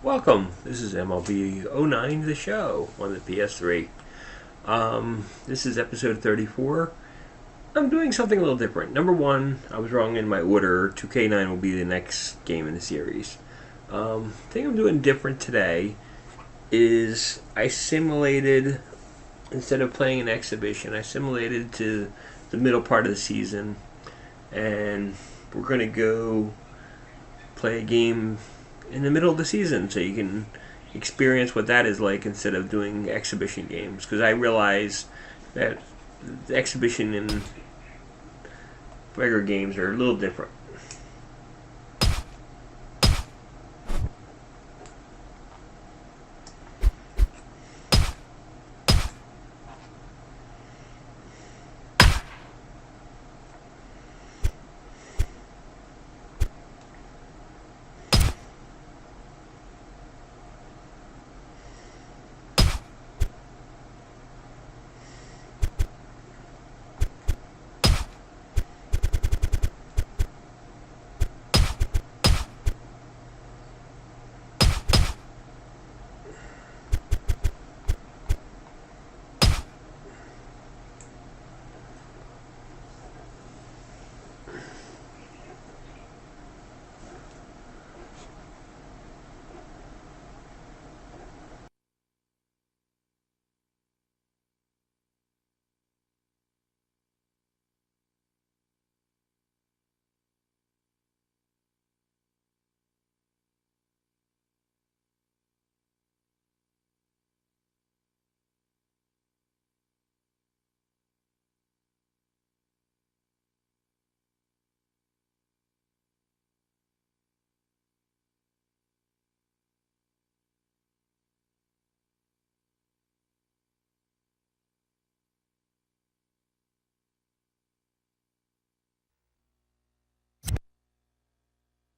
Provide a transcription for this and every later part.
Welcome. This is MLB '09, the show on the PS3. This is episode 34. I'm doing something a little different. Number one, I was wrong in my order. 2K9 will be the next game in the series. The thing I'm doing different today is I simulated, instead of playing an exhibition, I simulated to the middle part of the season, and we're going to go play a game in the middle of the season so you can experience what that is like instead of doing exhibition games, because I realize that the exhibition and regular games are a little different.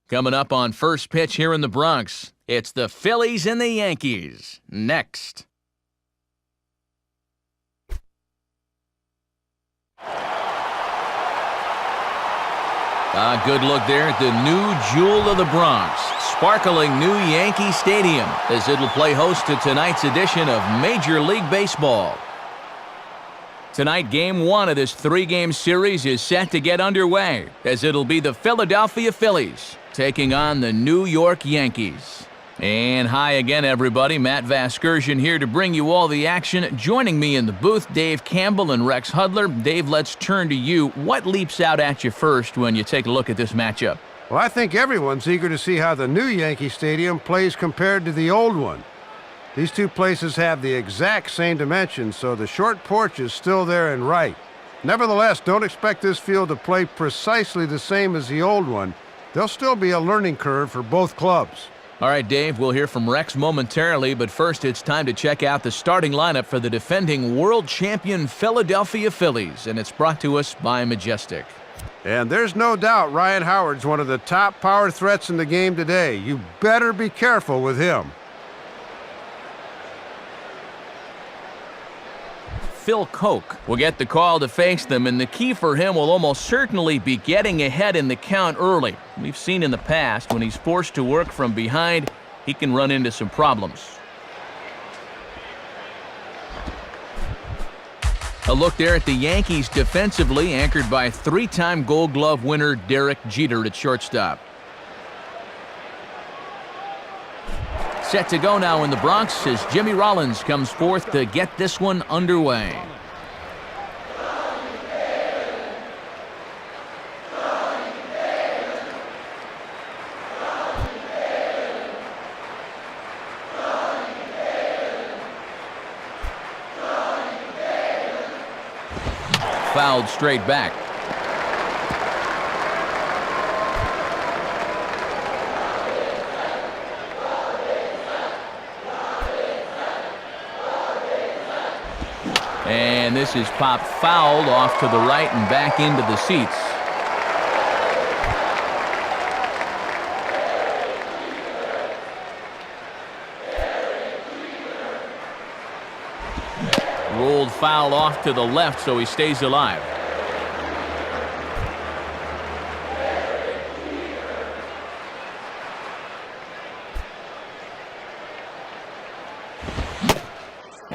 Coming up on First Pitch here in the Bronx, it's the Phillies and the Yankees. Next. A good look there at the new jewel of the Bronx, sparkling new Yankee Stadium, as it'll play host to tonight's edition of Major League Baseball. Tonight, Game 1 of this three-game series is set to get underway, as it'll be the Philadelphia Phillies taking on the New York Yankees. And hi again, everybody. Matt Vasgersian here to bring you all the action. Joining me in the booth, Dave Campbell and Rex Hudler. Dave, let's turn to you. What leaps out at you first when you take a look at this matchup? Well, I think everyone's eager to see how the new Yankee Stadium plays compared to the old one. These two places have the exact same dimensions, so the short porch is still there and right. Nevertheless, don't expect this field to play precisely the same as the old one. There'll still be a learning curve for both clubs. All right, Dave, we'll hear from Rex momentarily, but first it's time to check out the starting lineup for the defending world champion Philadelphia Phillies, and it's brought to us by Majestic. And there's no doubt Ryan Howard's one of the top power threats in the game today. You better be careful with him. Phil Koch will get the call to face them, and the key for him will almost certainly be getting ahead in the count early. We've seen in the past when he's forced to work from behind, he can run into some problems. A look there at the Yankees defensively, anchored by three-time Gold Glove winner Derek Jeter at shortstop. Set to go now in the Bronx as Jimmy Rollins comes forth to get this one underway. Fouled straight back. And this is popped fouled off to the right and back into the seats. Rolled foul off to the left, so he stays alive.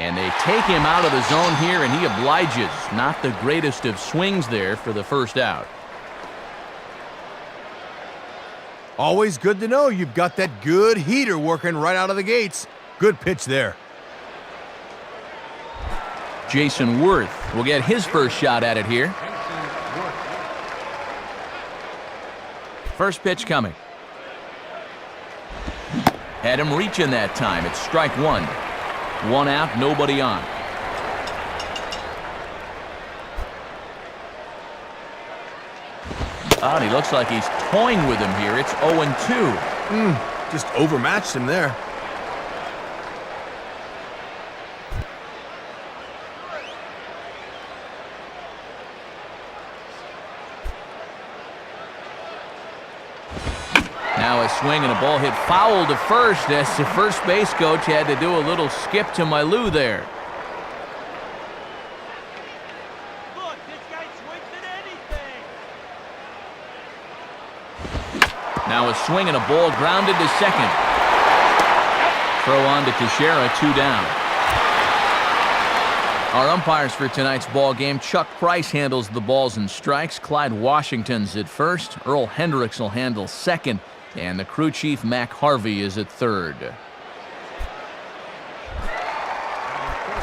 And they take him out of the zone here, and he obliges. Not the greatest of swings there for the first out. Always good to know you've got that good heater working right out of the gates. Good pitch there. Jason Worth will get his first shot at it here. First pitch coming. Had him reaching that time. It's strike one. One out, nobody on. Oh, and he looks like he's toying with him here. It's 0-2. Just overmatched him there. Now a swing and a ball hit foul to first as the first base coach had to do a little skip to my Lou there. Look, this guy swings at anything. Now a swing and a ball grounded to second. Throw on to Teixeira, 2 down. Our umpires for tonight's ball game: Chuck Price handles the balls and strikes. Clyde Washington's at first. Earl Hendricks will handle second. And the crew chief, Mac Harvey, is at third.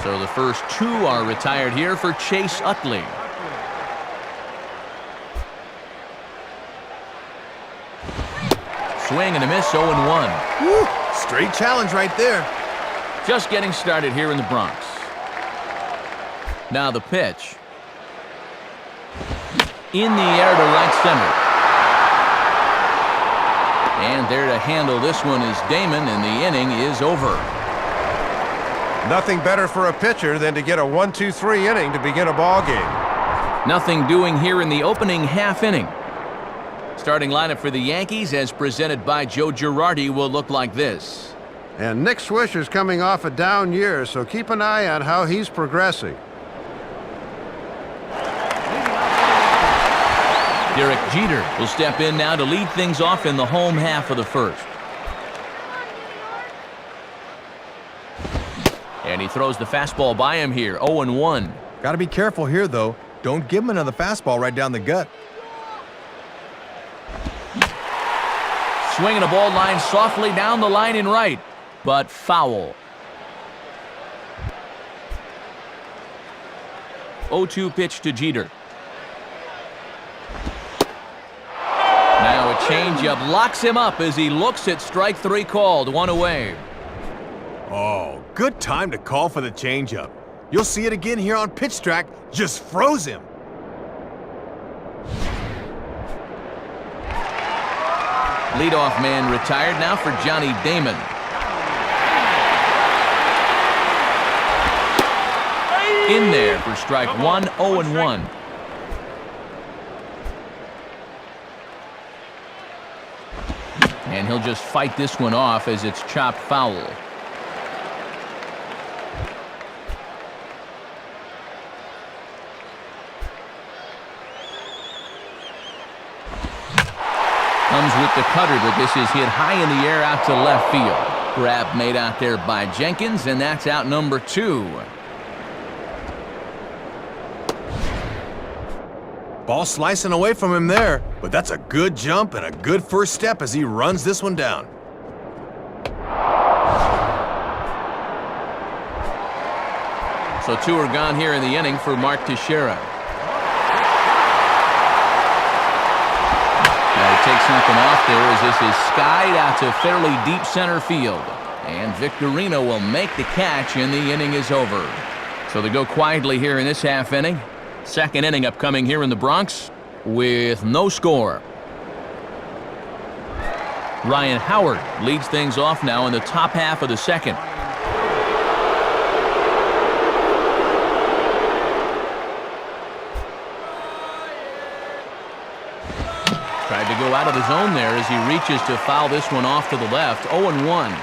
So the first 2 are retired here for Chase Utley. Swing and a miss, 0-1. Woo! Straight challenge right there. Just getting started here in the Bronx. Now the pitch. In the air to right center. And there to handle this one is Damon, and the inning is over. Nothing better for a pitcher than to get a 1-2-3 inning to begin a ball game. Nothing doing here in the opening half inning. Starting lineup for the Yankees, as presented by Joe Girardi, will look like this. And Nick Swisher's coming off a down year, so keep an eye on how he's progressing. Derek Jeter will step in now to lead things off in the home half of the first. And he throws the fastball by him here, 0-1. Got to be careful here, though. Don't give him another fastball right down the gut. Swinging a ball line softly down the line in right, but foul. 0-2 pitch to Jeter. Now a changeup locks him up as he looks at strike 3 called, 1 away. Oh, good time to call for the changeup. You'll see it again here on Pitch Track. Just froze him. Leadoff man retired now for Johnny Damon. In there for strike 1, 0-1. And he'll just fight this one off as it's chopped foul. Comes with the cutter, but this is hit high in the air out to left field. Grab made out there by Jenkins, and that's out number 2. Ball slicing away from him there, but that's a good jump and a good first step as he runs this one down. So 2 are gone here in the inning for Mark Teixeira. Now he takes something off there as this is skied out to fairly deep center field. And Victorino will make the catch, and the inning is over. So they go quietly here in this half inning. Second inning upcoming here in the Bronx with no score. Ryan Howard leads things off now in the top half of the second. Tried to go out of the zone there as he reaches to foul this one off to the left. 0-1.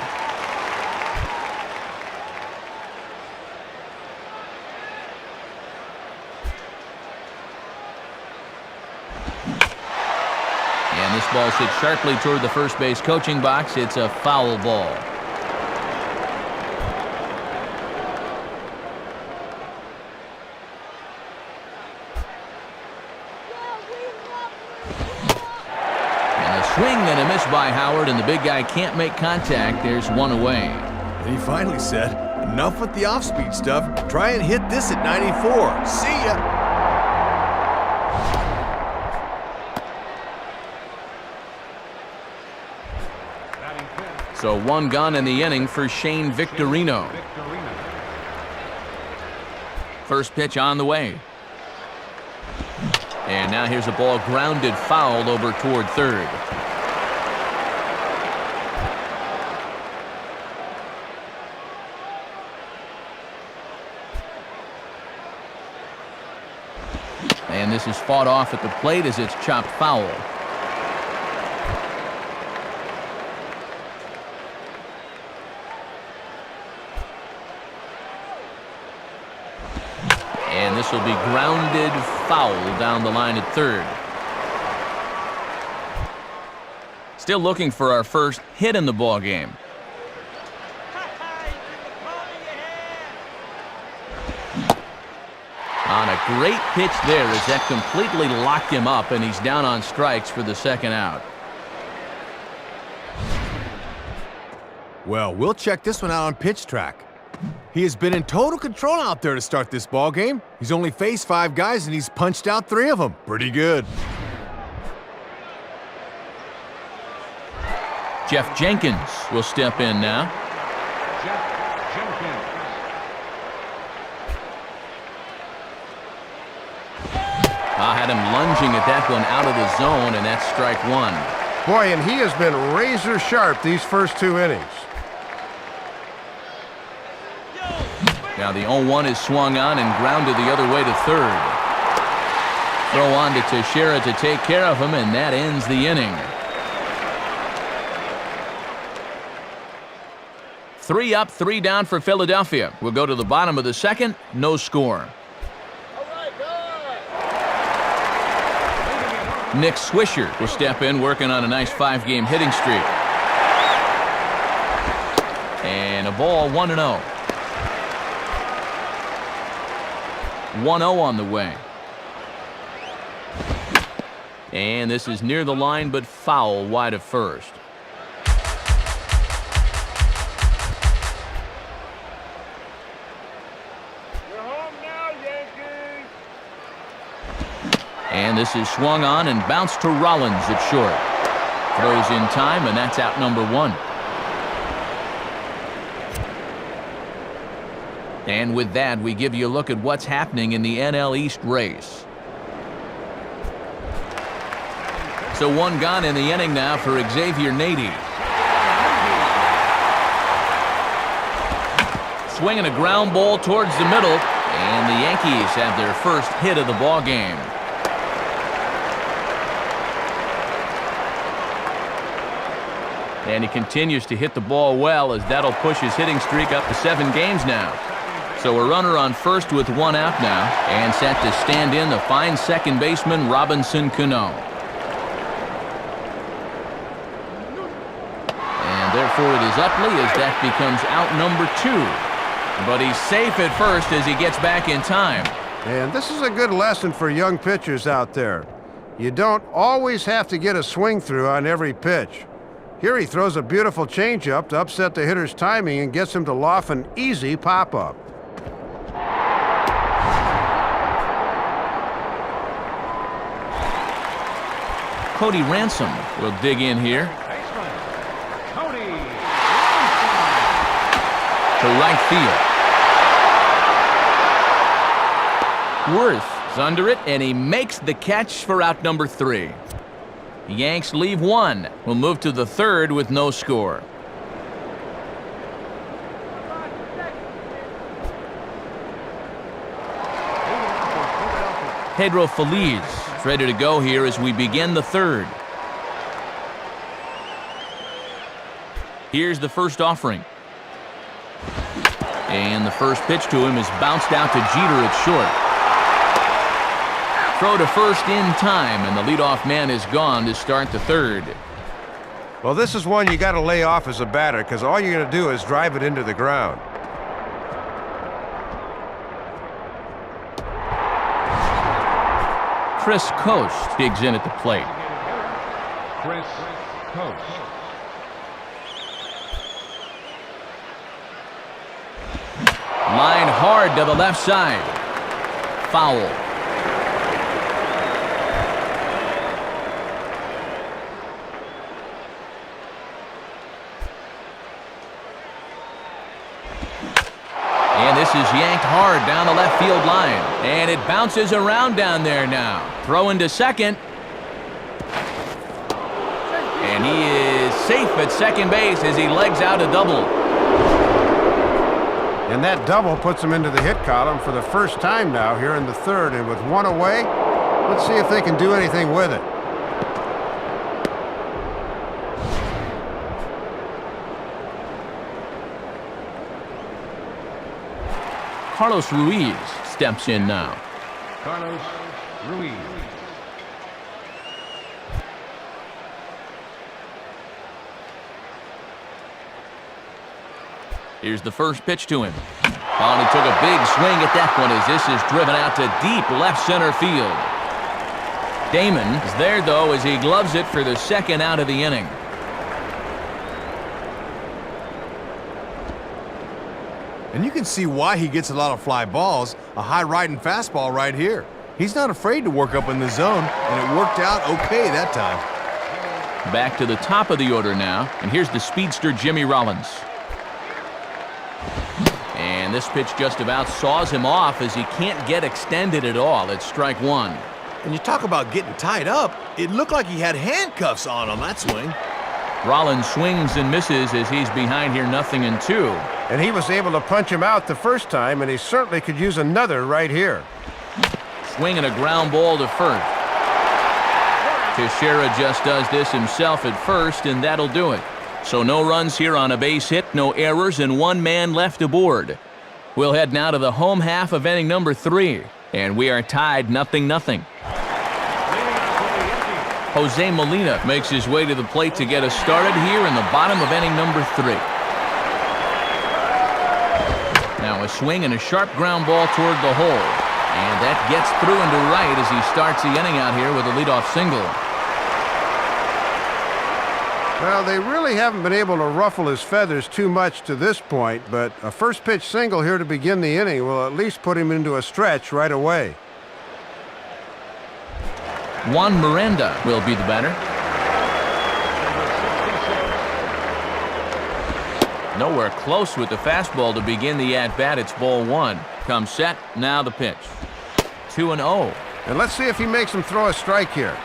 And this ball hit sharply toward the first base coaching box. It's a foul ball. swing and a miss by Howard, and the big guy can't make contact. There's one away. And he finally said, enough with the off-speed stuff. Try and hit this at 94. See ya. So one gone in the inning for Shane Victorino. First pitch on the way. And now here's a ball grounded foul over toward third. And this is fought off at the plate as it's chopped foul. And this will be grounded foul down the line at third. Still looking for our first hit in the ball game. On a great pitch there as that completely locked him up, and he's down on strikes for the second out. Well, we'll check this one out on pitch track. He has been in total control out there to start this ball game. He's only faced 5 guys and he's punched out 3 of them. Pretty good. Jeff Jenkins will step in now. Jeff Jenkins. Had him lunging at that one out of the zone, and that's strike one. Boy, and he has been razor sharp these first 2 innings. Now the 0-1 is swung on and grounded the other way to third. Throw on to Teixeira to take care of him, and that ends the inning. 3 up, 3 down for Philadelphia. We'll go to the bottom of the second, no score. Nick Swisher will step in, working on a nice 5-game hitting streak. And a ball, 1-0. 1-0 on the way. And this is near the line, but foul wide of first. You're home now, Yankees. And this is swung on and bounced to Rollins at short. Throws in time, and that's out number 1. And with that, we give you a look at what's happening in the NL East race. So one gone in the inning now for Xavier Nady. Swinging a ground ball towards the middle, and the Yankees have their first hit of the ball game. And he continues to hit the ball well, as that'll push his hitting streak up to 7 games now. So a runner on first with 1 out now, and set to stand in the fine second baseman Robinson Cano. And therefore it is Utley, as that becomes out number 2. But he's safe at first as he gets back in time. And this is a good lesson for young pitchers out there. You don't always have to get a swing through on every pitch. Here he throws a beautiful changeup to upset the hitter's timing and gets him to loft an easy pop-up. Cody Ransom will dig in here. Cody. To right field. Worth is under it, and he makes the catch for out number 3. The Yanks leave 1. We'll move to the third with no score. Pedro Feliz is ready to go here as we begin the third. Here's the first offering. And the first pitch to him is bounced out to Jeter at short. Throw to first in time, and the leadoff man is gone to start the third. Well, this is one you got to lay off as a batter, because all you're going to do is drive it into the ground. Chris Coast digs in at the plate. Chris Line hard to the left side. Foul. And this is yanked hard down the left field line. And it bounces around down there now. Throw into second. And he is safe at second base as he legs out a double. And that double puts him into the hit column for the first time now here in the third. And with one away, let's see if they can do anything with it. Carlos Ruiz steps in now. Carlos Ruiz. Here's the first pitch to him. Oh, and he took a big swing at that one as this is driven out to deep left center field. Damon is there, though, as he gloves it for the second out of the inning. And you can see why he gets a lot of fly balls, a high-riding fastball right here. He's not afraid to work up in the zone, and it worked out okay that time. Back to the top of the order now, and here's the speedster Jimmy Rollins. And this pitch just about saws him off as he can't get extended at all. It's strike one. And you talk about getting tied up, it looked like he had handcuffs on that swing. Rollins swings and misses as he's behind here 0-2. And he was able to punch him out the first time, and he certainly could use another right here. Swinging a ground ball to first. Teixeira just does this himself at first, and that'll do it. So no runs here on a base hit, no errors, and one man left aboard. We'll head now to the home half of inning number 3, and we are tied 0-0. Jose Molina makes his way to the plate to get us started here in the bottom of inning number 3. Now a swing and a sharp ground ball toward the hole. And that gets through into right as he starts the inning out here with a leadoff single. Well, they really haven't been able to ruffle his feathers too much to this point, but a first pitch single here to begin the inning will at least put him into a stretch right away. Juan Miranda will be the batter. Nowhere close with the fastball to begin the at-bat. It's ball one. Comes set, now the pitch. 2-0. And let's see if he makes him throw a strike here.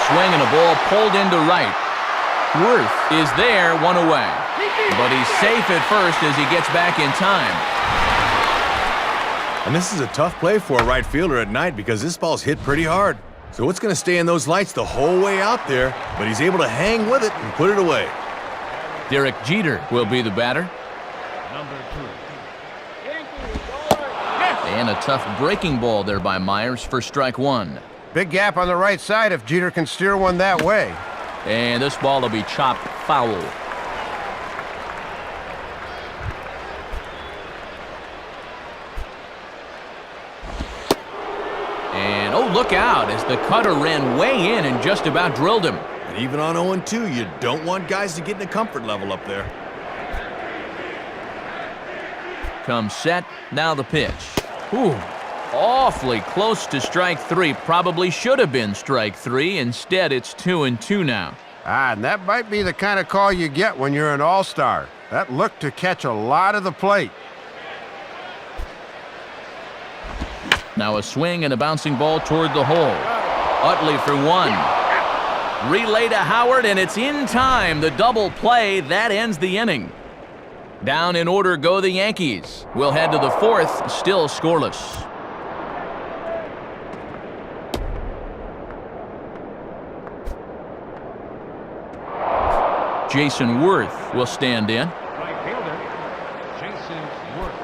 Swing and a ball pulled into right. Worth is there, one away. But he's safe at first as he gets back in time. And this is a tough play for a right fielder at night because this ball's hit pretty hard. So it's going to stay in those lights the whole way out there, but he's able to hang with it and put it away. Derek Jeter will be the batter. And a tough breaking ball there by Myers for strike one. Big gap on the right side if Jeter can steer one that way. And this ball will be chopped foul. And oh, look out as the cutter ran way in and just about drilled him. And even on 0-2, you don't want guys to get in a comfort level up there. Comes set, now the pitch. Ooh, awfully close to strike three. Probably should have been strike three. Instead, it's 2-2 now. And that might be the kind of call you get when you're an all-star. That looked to catch a lot of the plate. Now a swing and a bouncing ball toward the hole. Utley for one. Relay to Howard, and it's in time. The double play, that ends the inning. Down in order go the Yankees. We'll head to the fourth, still scoreless. Jason Worth will stand in. Right fielder, Jason Worth.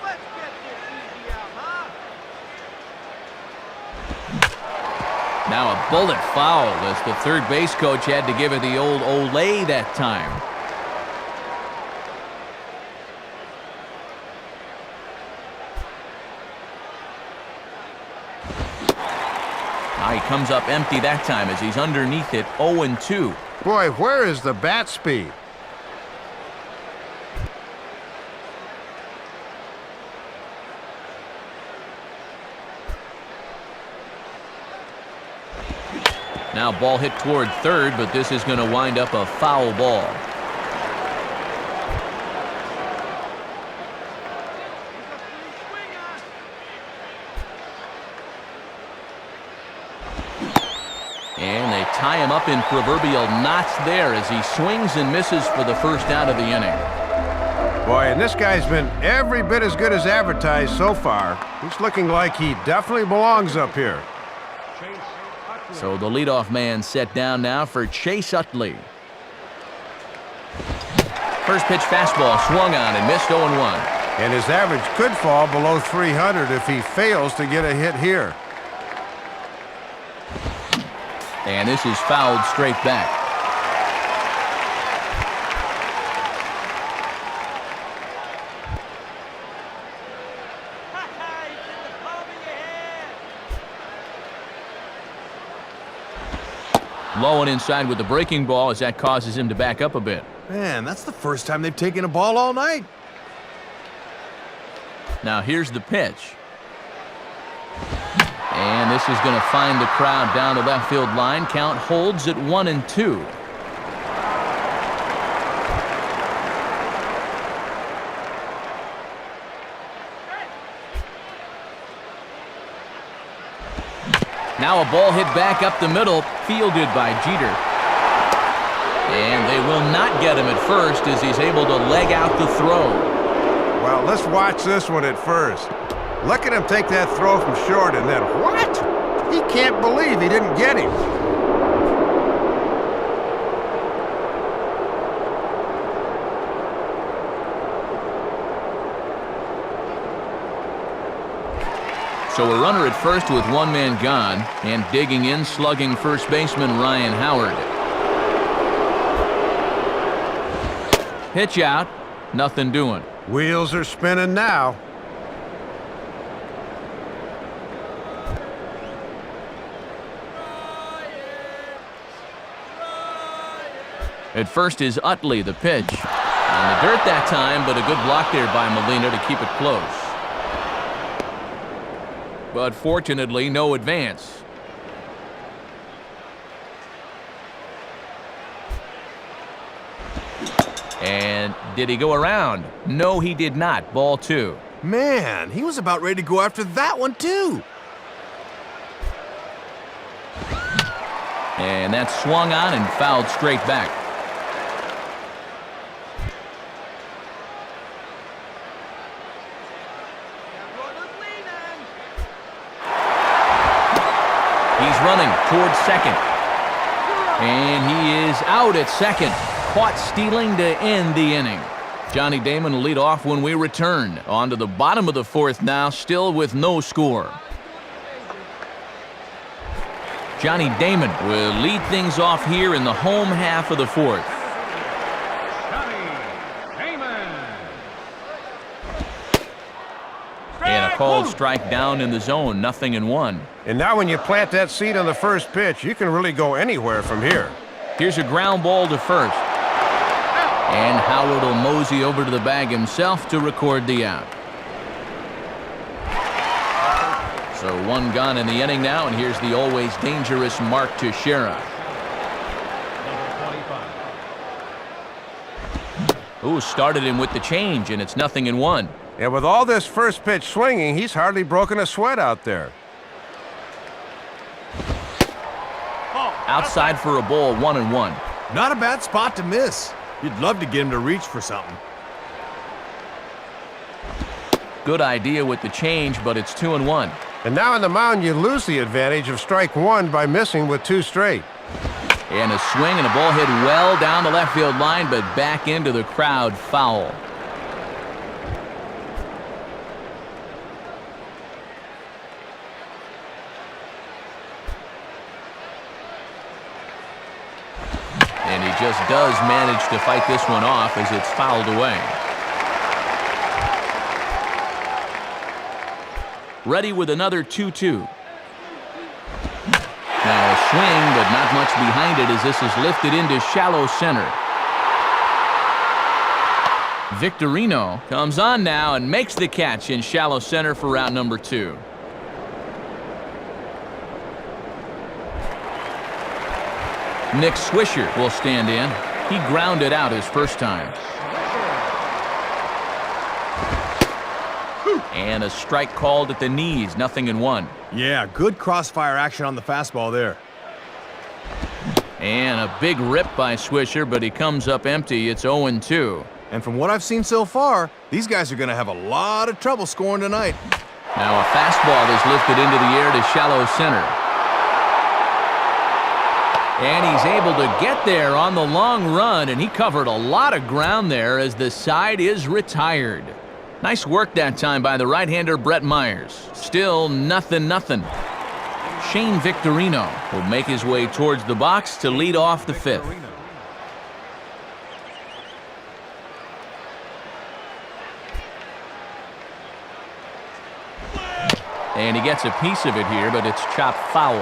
Let's get this easy out, huh? Now a bullet foul as the third base coach had to give it the old Olay that time. He comes up empty that time as he's underneath it 0-2. Boy, where is the bat speed? Now ball hit toward third, but this is going to wind up a foul ball. And they tie him up in proverbial knots there as he swings and misses for the first out of the inning. Boy, and this guy's been every bit as good as advertised so far. He's looking like he definitely belongs up here. So the leadoff man set down now for Chase Utley. First pitch fastball swung on and missed 0-1. And his average could fall below 300 if he fails to get a hit here. And this is fouled straight back. He's in the palm of your hand. Low and inside with the breaking ball as that causes him to back up a bit. Man, that's the first time they've taken a ball all night. Now here's the pitch. And this is going to find the crowd down the left field line. Count holds at 1-2. Now a ball hit back up the middle, fielded by Jeter. And they will not get him at first as he's able to leg out the throw. Well, let's watch this one at first. Look at him take that throw from short, and then what? He can't believe he didn't get him. So a runner at first with one man gone, and digging in, slugging first baseman Ryan Howard. Pitch out, nothing doing. Wheels are spinning now. At first is Utley, the pitch. On the dirt that time, but a good block there by Molina to keep it close. But fortunately, no advance. And did he go around? No, he did not. Ball 2. Man, he was about ready to go after that one, too. And that swung on and fouled straight back. He's running towards second. And he is out at second. Caught stealing to end the inning. Johnny Damon will lead off when we return. On to the bottom of the fourth now, still with no score. Johnny Damon will lead things off here in the home half of the fourth. And a called strike down in the zone, 0-1. And now when you plant that seed on the first pitch, you can really go anywhere from here. Here's a ground ball to first. And Howard will mosey over to the bag himself to record the out. So one gone in the inning now, and here's the always dangerous Mark Teixeira. Ooh, started him with the change, and it's 0-1. And with all this first pitch swinging, he's hardly broken a sweat out there. Outside for a ball, 1-1. Not a bad spot to miss. You'd love to get him to reach for something. Good idea with the change, but it's 2-1. And now on the mound, you lose the advantage of strike one by missing with two straight. And a swing and a ball hit well down the left field line, but back into the crowd, foul. And he just does manage to fight this one off as it's fouled away. Ready with another 2-2. swing, but not much behind it as this is lifted into shallow center. Victorino comes on now and makes the catch in shallow center for round number 2. Nick Swisher will stand in. He grounded out his first time. And a strike called at the knees, 0-1. Yeah, good crossfire action on the fastball there. And a big rip by Swisher, but he comes up empty. It's 0-2. And from what I've seen so far, these guys are going to have a lot of trouble scoring tonight. Now a fastball is lifted into the air to shallow center. And he's able to get there on the long run, and he covered a lot of ground there as the side is retired. Nice work that time by the right-hander Brett Myers. Still 0-0. Shane Victorino will make his way towards the box to lead off the 5th. And he gets a piece of it here, but it's chopped foul.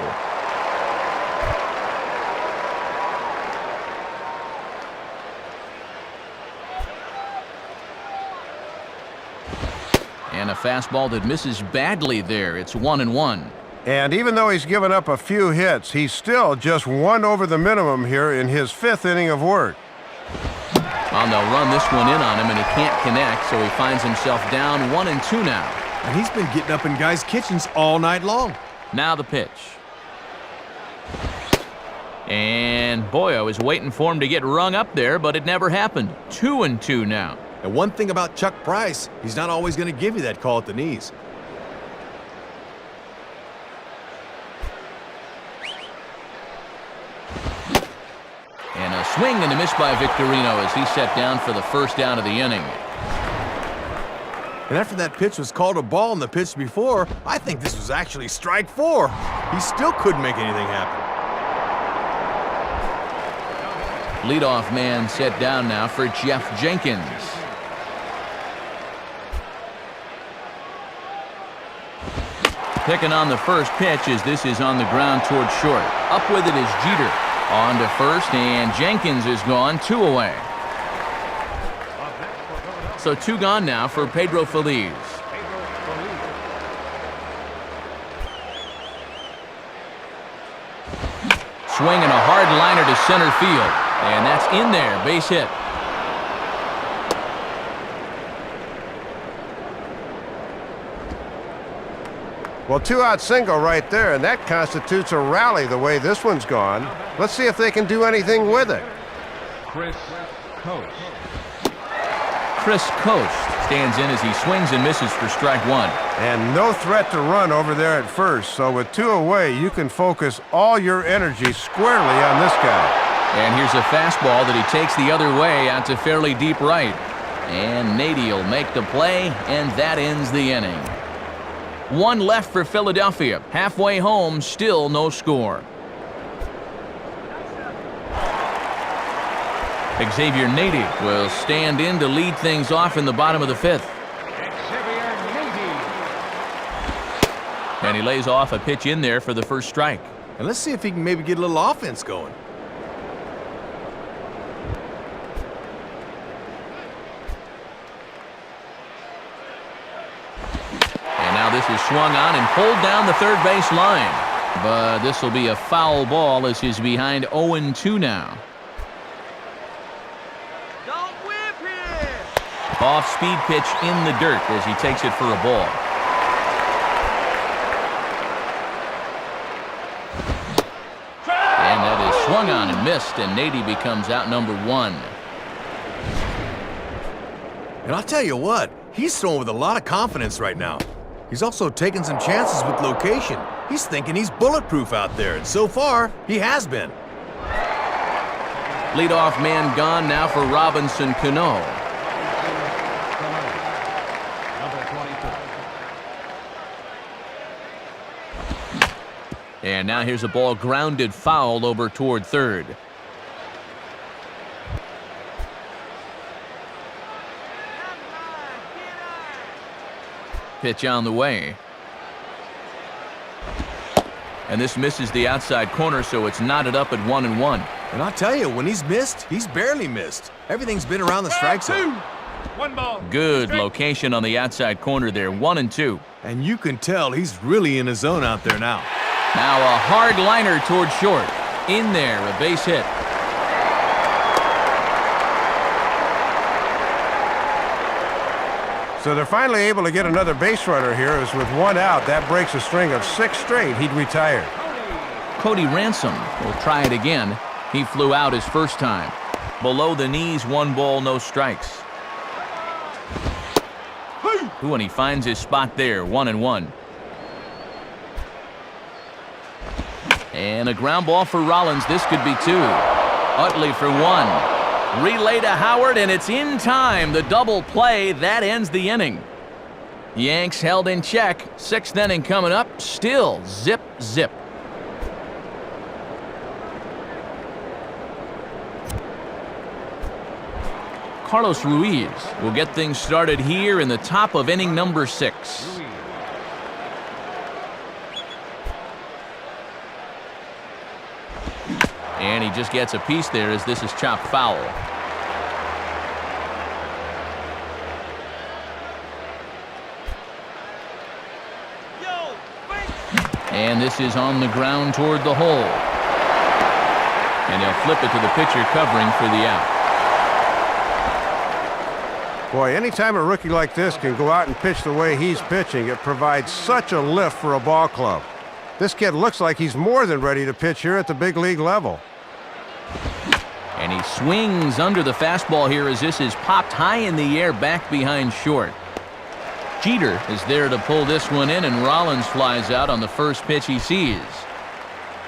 And a fastball that misses badly there. It's 1-1. And even though he's given up a few hits, he's still just 1 over the minimum here in his 5th inning of work. Well, they'll run this one in on him, and he can't connect, so he finds himself down 1-2 now. And he's been getting up in guys' kitchens all night long. Now the pitch. And boy, I was waiting for him to get rung up there, but it never happened. 2-2 now. And one thing about Chuck Price, he's not always going to give you that call at the knees. And a swing and a miss by Victorino as he set down for the first down of the inning. And after that pitch was called a ball in the pitch before, I think this was actually strike 4. He still couldn't make anything happen. Leadoff man set down now for Jeff Jenkins. Picking on the first pitch as this is on the ground towards short. Up with it is Jeter. On to first, and Jenkins is gone, 2 away. So 2 gone now for Pedro Feliz. Swinging a hard liner to center field, and that's in there, base hit. Well, 2-out single right there, and that constitutes a rally the way this one's gone. Let's see if they can do anything with it. Chris Coast stands in as he swings and misses for strike 1. And no threat to run over there at first, so with 2 away, you can focus all your energy squarely on this guy. And here's a fastball that he takes the other way out to fairly deep right. And Nady will make the play, and that ends the inning. 1 left for Philadelphia. Halfway home, still no score. Xavier Nady will stand in to lead things off in the bottom of the 5th. And he lays off a pitch in there for the first strike. And let's see if he can maybe get a little offense going. And now this is swung on and pulled down the third base line. But this will be a foul ball as he's behind 0-2 now. Off-speed pitch in the dirt as he takes it for a ball. And that is swung on and missed, and Nady becomes out number 1. And I'll tell you what, he's throwing with a lot of confidence right now. He's also taking some chances with location. He's thinking he's bulletproof out there, and so far, he has been. Leadoff man gone now for Robinson Cano. And now here's a ball grounded foul over toward third. Pitch on the way. And this misses the outside corner, so it's knotted up at 1-1. And I'll tell you, when he's missed, he's barely missed. Everything's been around the strike zone. 1 ball. Good location on the outside corner there, 1-2. And you can tell he's really in his zone out there now. Now a hard liner toward short. In there, a base hit. So they're finally able to get another base runner here, as with 1 out, that breaks a string of 6 straight he'd retired. Cody Ransom will try it again. He flew out his first time. Below the knees, 1 ball, no strikes. Ooh, and he finds his spot there, 1-1. And a ground ball for Rollins. This could be 2. Utley for 1. Relay to Howard, and it's in time. The double play, that ends the inning. Yanks held in check. 6th inning coming up. Still zip, zip. Carlos Ruiz will get things started here in the top of inning number 6. And he just gets a piece there as this is chopped foul. And this is on the ground toward the hole. And they'll flip it to the pitcher covering for the out. Boy, anytime a rookie like this can go out and pitch the way he's pitching, it provides such a lift for a ball club. This kid looks like he's more than ready to pitch here at the big league level. And he swings under the fastball here as this is popped high in the air back behind short. Jeter is there to pull this one in, and Rollins flies out on the first pitch he sees.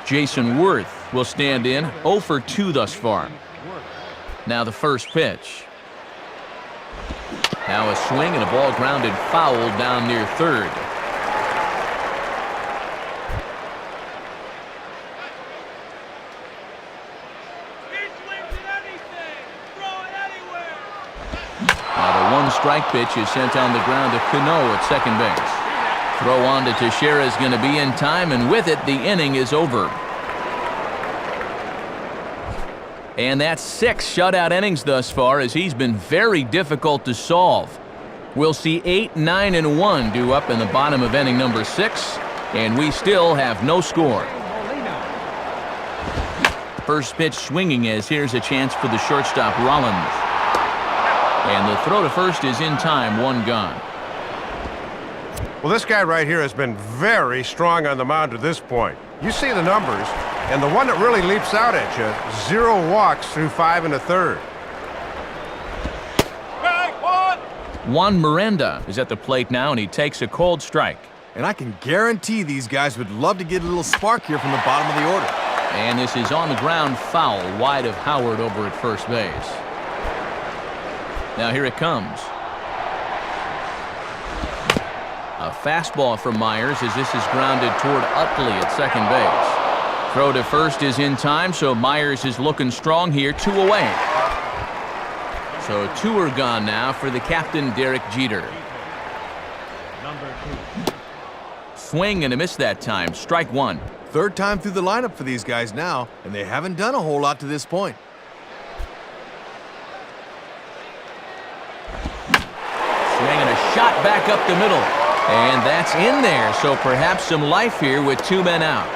Jason Worth will stand in, 0 for 2 thus far. Now the first pitch. Now a swing and a ball grounded foul down near third. Now the 1 strike pitch is sent on the ground to Cano at second base. Throw on to Teixeira is going to be in time, and with it, the inning is over. And that's 6 shutout innings thus far, as he's been very difficult to solve. We'll see 8, 9, and 1 due up in the bottom of inning number 6, and we still have no score. First pitch swinging as here's a chance for the shortstop Rollins. And the throw to first is in time, 1 gone. Well, this guy right here has been very strong on the mound to this point. You see the numbers, and the one that really leaps out at you, 0 walks through 5 1/3. Juan Miranda is at the plate now, and he takes a cold strike. And I can guarantee these guys would love to get a little spark here from the bottom of the order. And this is on the ground foul, wide of Howard over at first base. Now here it comes. A fastball from Myers as this is grounded toward Utley at second base. Throw to first is in time, so Myers is looking strong here, 2 away. So 2 are gone now for the captain, Derek Jeter. Swing and a miss that time, strike 1. 3rd time through the lineup for these guys now, and they haven't done a whole lot to this point. Swing and a shot back up the middle. And that's in there, so perhaps some life here with 2 men out.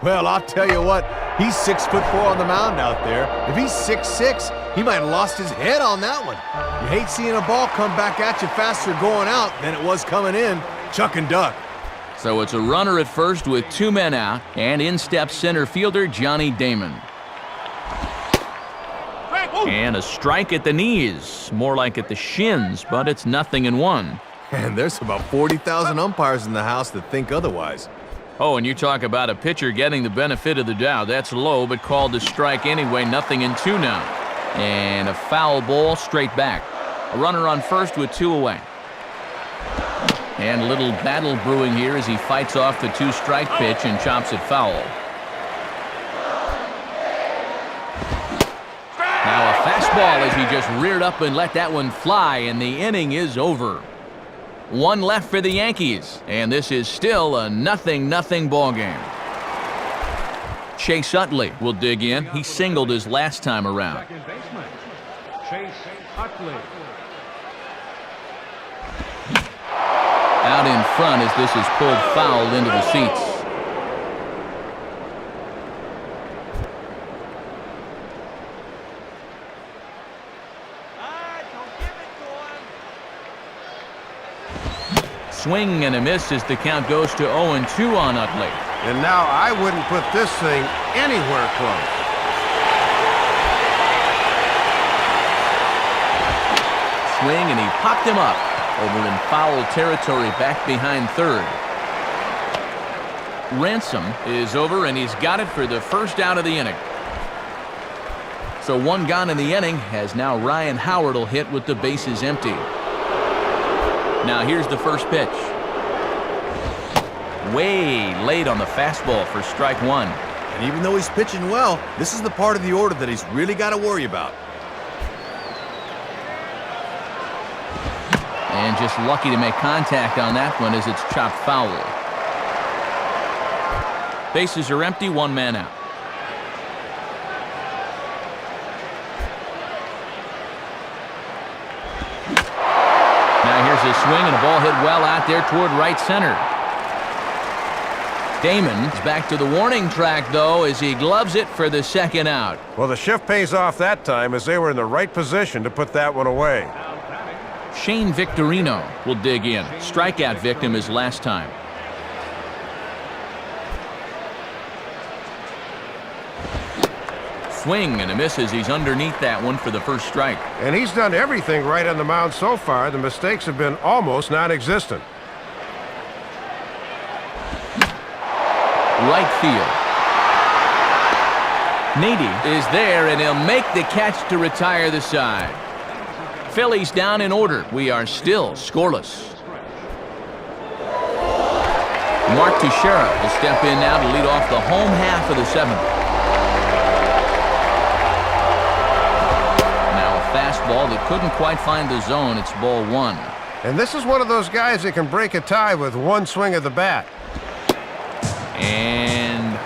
Well, I'll tell you what, he's 6'4" on the mound out there. If he's 6'6", he might have lost his head on that one. You hate seeing a ball come back at you faster going out than it was coming in. Chuck and duck. So it's a runner at first with 2 men out, and in steps center fielder Johnny Damon. And a strike at the knees, more like at the shins, but it's 0-1. And there's about 40,000 umpires in the house that think otherwise. Oh, and you talk about a pitcher getting the benefit of the doubt. That's low, but called a strike anyway, 0-2 now. And a foul ball straight back. A runner on first with 2 away. And a little battle brewing here as he fights off the 2-strike pitch and chops it foul. Now a fastball as he just reared up and let that one fly, and the inning is over. One left for the Yankees, and this is still a 0-0 ball game. Chase Utley will dig in. He singled his last time around. Second baseman, Chase Utley. Out in front as this is pulled foul into the seats. Don't give it to him. Swing and a miss as the count goes to 0-2 on Utley. And now I wouldn't put this thing anywhere close. Swing, and he popped him up over in foul territory back behind third. Ransom is over, and he's got it for the first out of the inning. So one gone in the inning, as now Ryan Howard will hit with the bases empty. Now here's the first pitch. Way late on the fastball for strike one. And even though he's pitching well, this is the part of the order that he's really got to worry about. And just lucky to make contact on that one as it's chopped foul. Bases are empty, one man out. Now here's a swing and a ball hit well out there toward right center. Damon's back to the warning track, though, as he gloves it for the second out. Well, the shift pays off that time as they were in the right position to put that one away. Shane Victorino will dig in. Strikeout victim his last time. Swing and a miss as he's underneath that one for the first strike. And he's done everything right on the mound so far. The mistakes have been almost non-existent. Right field. Nady is there, and he'll make the catch to retire the side. Phillies down in order. We are still scoreless. Mark Teixeira will step in now to lead off the home half of the seventh. Now a fastball that couldn't quite find the zone. It's ball one. And this is one of those guys that can break a tie with one swing of the bat. And,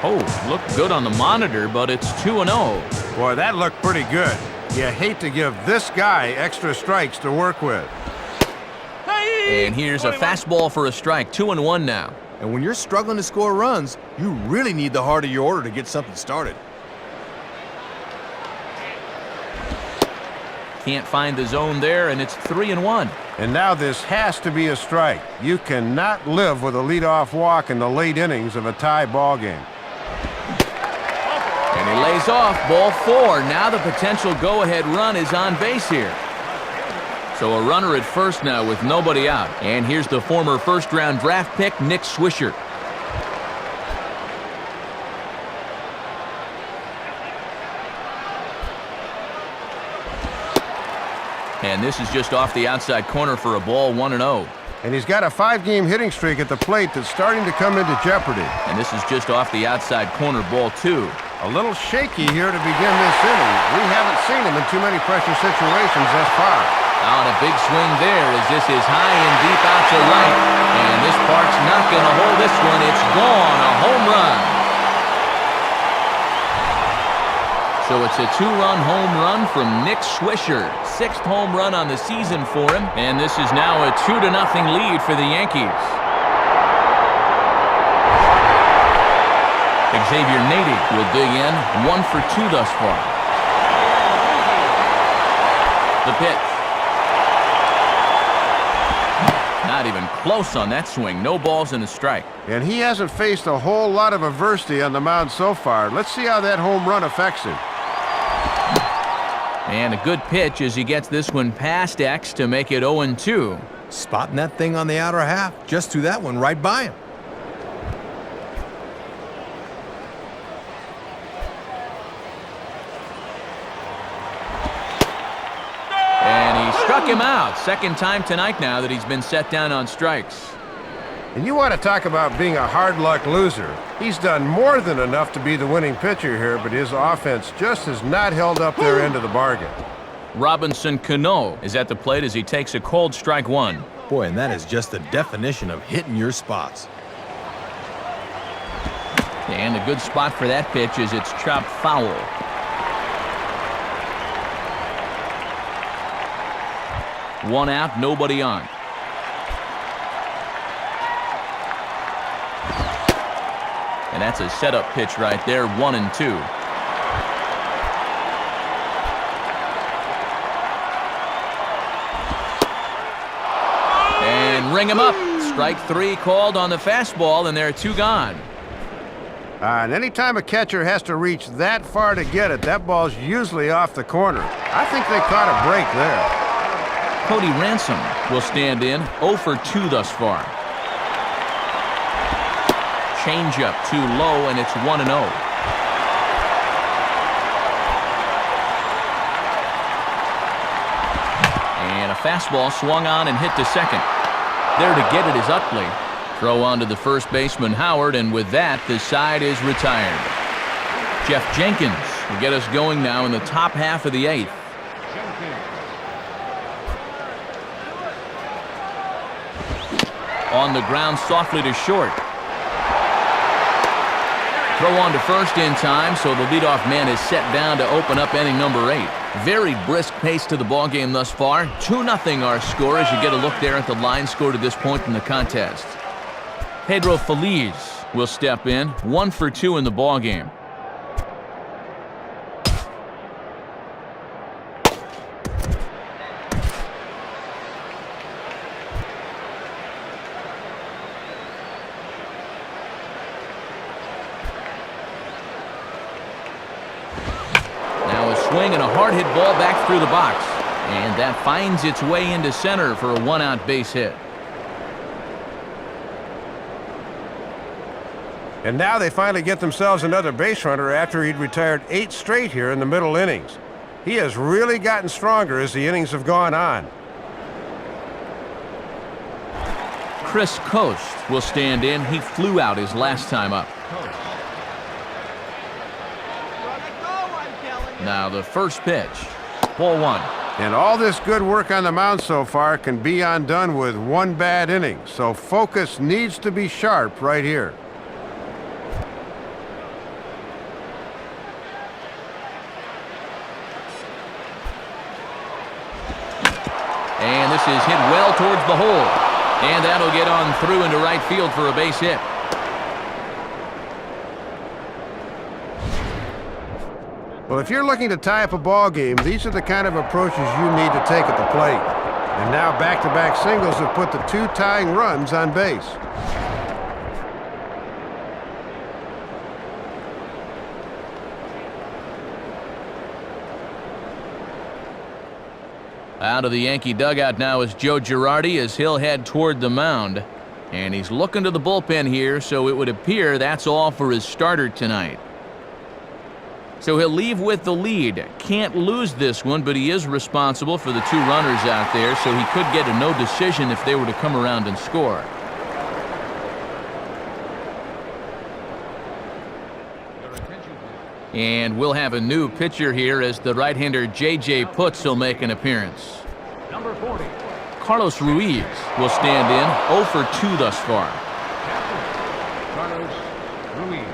looked good on the monitor, but it's 2-0. Boy, that looked pretty good. You hate to give this guy extra strikes to work with. And here's a fastball for a strike. 2-1 now. And when you're struggling to score runs, you really need the heart of your order to get something started. Can't find the zone there, and it's 3-1. And now this has to be a strike. You cannot live with a leadoff walk in the late innings of a tie ball game. And he lays off, ball four. Now the potential go-ahead run is on base here. So a runner at first now with nobody out. And here's the former first-round draft pick, Nick Swisher. And this is just off the outside corner for a ball, 1-0. And he's got a 5-game hitting streak at the plate that's starting to come into jeopardy. And this is just off the outside corner, ball two. A little shaky here to begin this inning. We haven't seen him in too many pressure situations thus far. Out a big swing there as this is high and deep out to right. And this park's not going to hold this one. It's gone, a home run. So it's a two-run home run from Nick Swisher. 6th home run on the season for him. And this is now a 2-0 lead for the Yankees. Xavier Nady will dig in. 1 for 2 thus far. The pitch. Not even close on that swing. No balls and a strike. And he hasn't faced a whole lot of adversity on the mound so far. Let's see how that home run affects him. And a good pitch as he gets this one past X to make it 0-2. Spotting that thing on the outer half. Just threw that one right by him. And he struck him out. Second time tonight now that he's been set down on strikes. And you want to talk about being a hard luck loser. He's done more than enough to be the winning pitcher here, but his offense just has not held up their end of the bargain. Robinson Cano is at the plate as he takes a cold strike one. Boy, and that is just the definition of hitting your spots. And a good spot for that pitch is it's chopped foul. One out, nobody on. And that's a setup pitch right there, 1-2. And ring him up. Strike 3 called on the fastball, and there are 2 gone. And anytime a catcher has to reach that far to get it, that ball's usually off the corner. I think they caught a break there. Cody Ransom will stand in, 0 for 2 thus far. Changeup too low, and it's 1-0. And a fastball swung on and hit to second. There to get it is Utley. Throw on to the first baseman, Howard, and with that, the side is retired. Jeff Jenkins will get us going now in the top half of the 8th. On the ground softly to short. Throw on to first in time, so the leadoff man is set down to open up inning number 8. Very brisk pace to the ballgame thus far. 2-0 our score as you get a look there at the line score to this point in the contest. Pedro Feliz will step in, 1 for 2 in the ballgame. Swing and a hard hit ball back through the box, and that finds its way into center for a 1-out base hit. And now they finally get themselves another base runner after he'd retired 8 straight here in the middle innings. He has really gotten stronger as the innings have gone on. Chris Coast will stand in. He flew out his last time up. Now the first pitch, ball 1. And all this good work on the mound so far can be undone with 1 bad inning, so focus needs to be sharp right here. And this is hit well towards the hole, and that'll get on through into right field for a base hit. Well, if you're looking to tie up a ball game, these are the kind of approaches you need to take at the plate. And now back-to-back singles have put the 2 tying runs on base. Out of the Yankee dugout now is Joe Girardi as he'll head toward the mound. And he's looking to the bullpen here, so it would appear that's all for his starter tonight. So he'll leave with the lead. Can't lose this one, but he is responsible for the 2 runners out there, so he could get a no decision if they were to come around and score. And we'll have a new pitcher here as the right-hander J.J. Putz will make an appearance. Number 40. Carlos Ruiz will stand in, 0 for 2 thus far. Carlos Ruiz.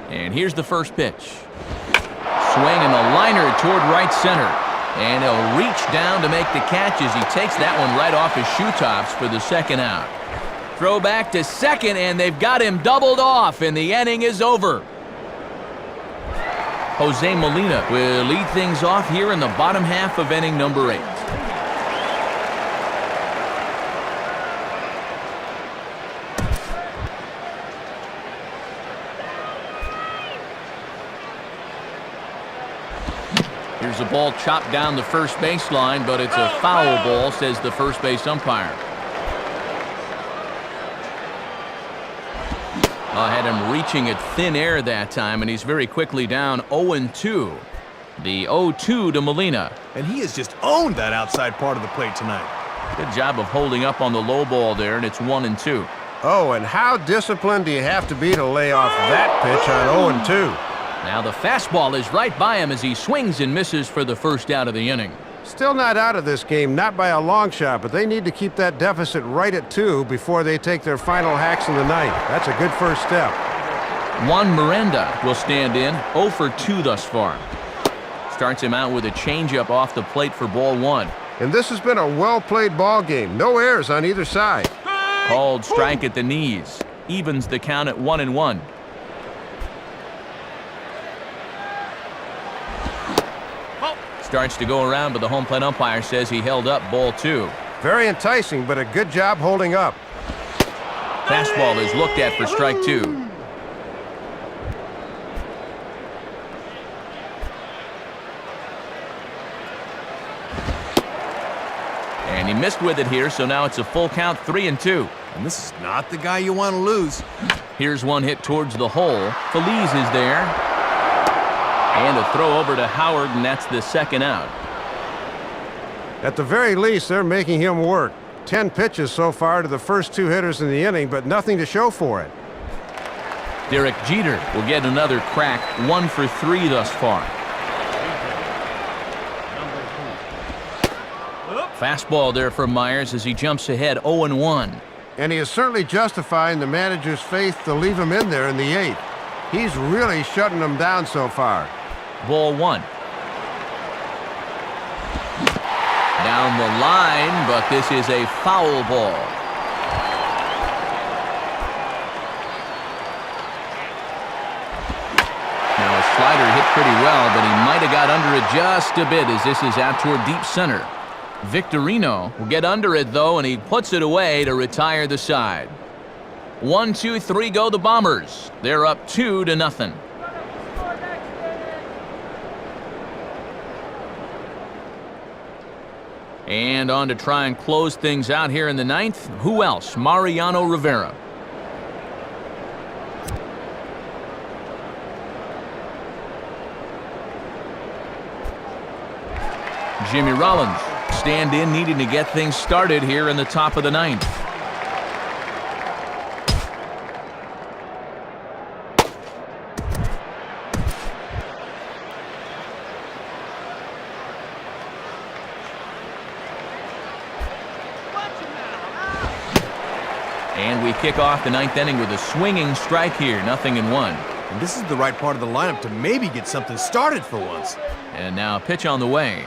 And here's the first pitch. Swing and a liner toward right center. And he'll reach down to make the catch as he takes that one right off his shoe tops for the second out. Throw back to second, and they've got him doubled off, and the inning is over. Jose Molina will lead things off here in the bottom half of inning number 8. Here's a ball chopped down the first baseline, but it's a foul ball, says the first base umpire. Had him reaching at thin air that time, and he's very quickly down 0-2. The 0-2 to Molina. And he has just owned that outside part of the plate tonight. Good job of holding up on the low ball there, and it's 1-2. Oh, and how disciplined do you have to be to lay off that pitch on 0-2? Now the fastball is right by him as he swings and misses for the first out of the inning. Still not out of this game, not by a long shot, but they need to keep that deficit right at 2 before they take their final hacks in the ninth. That's a good first step. Juan Miranda will stand in, 0 for 2 thus far. Starts him out with a changeup off the plate for ball 1. And this has been a well-played ball game. No errors on either side. Called strike at the knees. Evens the count at 1-1. Starts to go around, but the home plate umpire says he held up ball 2. Very enticing, but a good job holding up. Fastball is looked at for strike 2. And he missed with it here, so now it's a full count, 3-2. And this is not the guy you want to lose. Here's one hit towards the hole. Feliz is there. And a throw over to Howard, and that's the second out. At the very least, they're making him work. 10 pitches so far to the first 2 hitters in the inning, but nothing to show for it. Derek Jeter will get another crack, 1 for 3 thus far. Fastball there for Myers as he jumps ahead 0-1. And he is certainly justifying the manager's faith to leave him in there in the 8th. He's really shutting them down so far. Ball 1. Down the line, but this is a foul ball. Now a slider hit pretty well, but he might have got under it just a bit as this is out toward deep center. Victorino will get under it, though, and he puts it away to retire the side. 1, 2, 3 go the Bombers. They're up 2-0. And on to try and close things out here in the 9th. Who else? Mariano Rivera. Jimmy Rollins stand in, needing to get things started here in the top of the 9th. And we kick off the 9th inning with a swinging strike here, 0-1. And this is the right part of the lineup to maybe get something started for once. And now a pitch on the way.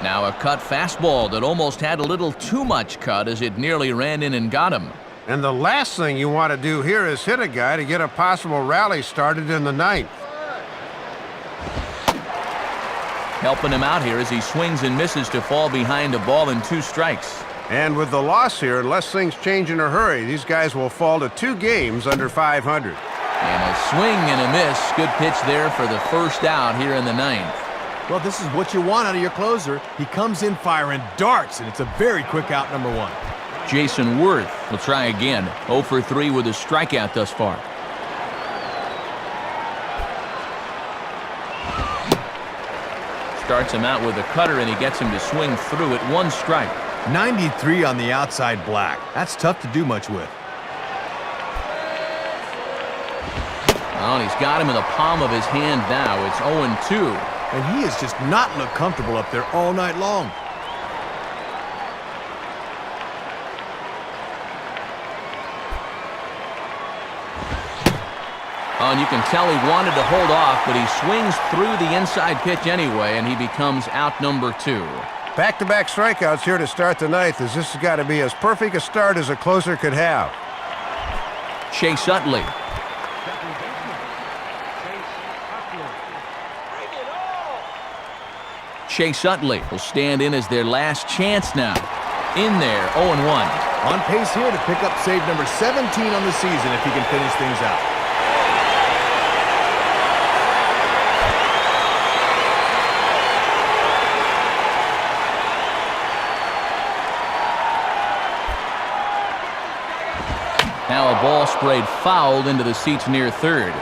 Now a cut fastball that almost had a little too much cut as it nearly ran in and got him. And the last thing you want to do here is hit a guy to get a possible rally started in the 9th. Helping him out here as he swings and misses to fall behind a ball and 2 strikes. And with the loss here, unless things change in a hurry, these guys will fall to 2 games under 500. And a swing and a miss. Good pitch there for the first out here in the 9th. Well, this is what you want out of your closer. He comes in firing darts, and it's a very quick out, number 1. Jason Worth will try again. 0 for 3 with a strikeout thus far. Starts him out with a cutter, and he gets him to swing through it. 1 strike. 93 on the outside black. That's tough to do much with. Oh, and he's got him in the palm of his hand now. It's 0-2. And he has just not looked comfortable up there all night long. Oh, and you can tell he wanted to hold off, but he swings through the inside pitch anyway, and he becomes out number 2. Back-to-back strikeouts here to start the 9th, as this has got to be as perfect a start as a closer could have. Chase Utley. Chase Utley will stand in as their last chance now. In there, 0-1. On pace here to pick up save number 17 on the season if he can finish things out. Now a ball sprayed fouled into the seats near third.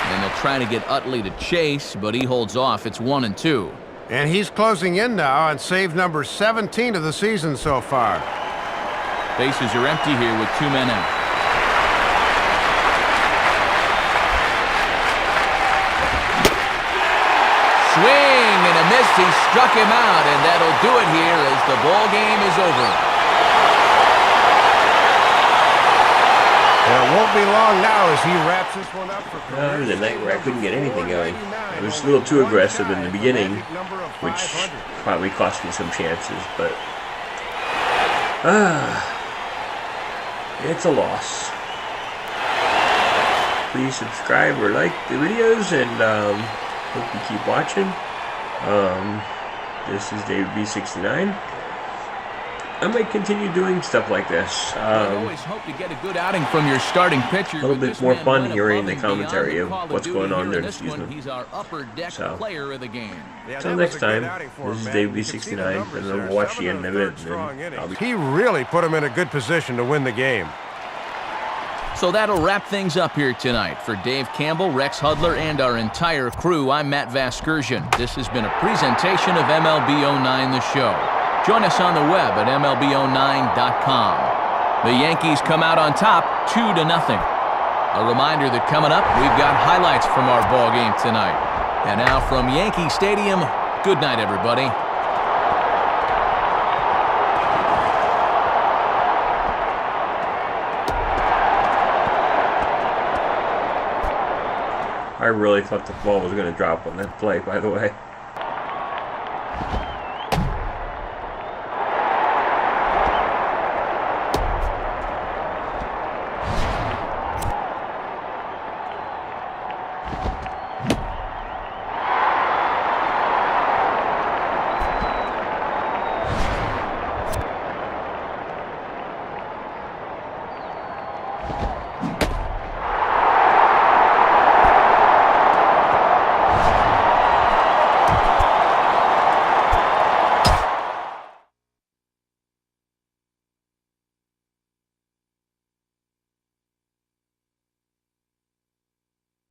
And they'll try to get Utley to chase, but he holds off. It's 1-2. And he's closing in now on save number 17 of the season so far. Bases are empty here with 2 men out. Swing and a miss. He struck him out, and that'll do it here as the ball game is over. It won't be long now as he wraps this one up for There was a night where I couldn't get anything going. I was a little too aggressive in the beginning, which probably cost me some chances, but it's a loss. Please subscribe or like the videos, and hope you keep watching. This is David B69. I might continue doing stuff like this. Always hope to get a good outing from your starting pitcher. A little bit more fun hearing the commentary of what's going on during the season. He's our upper deck player of the game. Until next time, this is David B69, and then we'll watch the end of it. And then I'll be He really put him in a good position to win the game. So that'll wrap things up here tonight. For Dave Campbell, Rex Hudler, and our entire crew, I'm Matt Vasgersian. This has been a presentation of MLB 09 The Show. Join us on the web at MLB09.com. The Yankees come out on top 2-0. A reminder that coming up, we've got highlights from our ball game tonight. And now from Yankee Stadium, good night, everybody. I really thought the ball was going to drop on that play, by the way.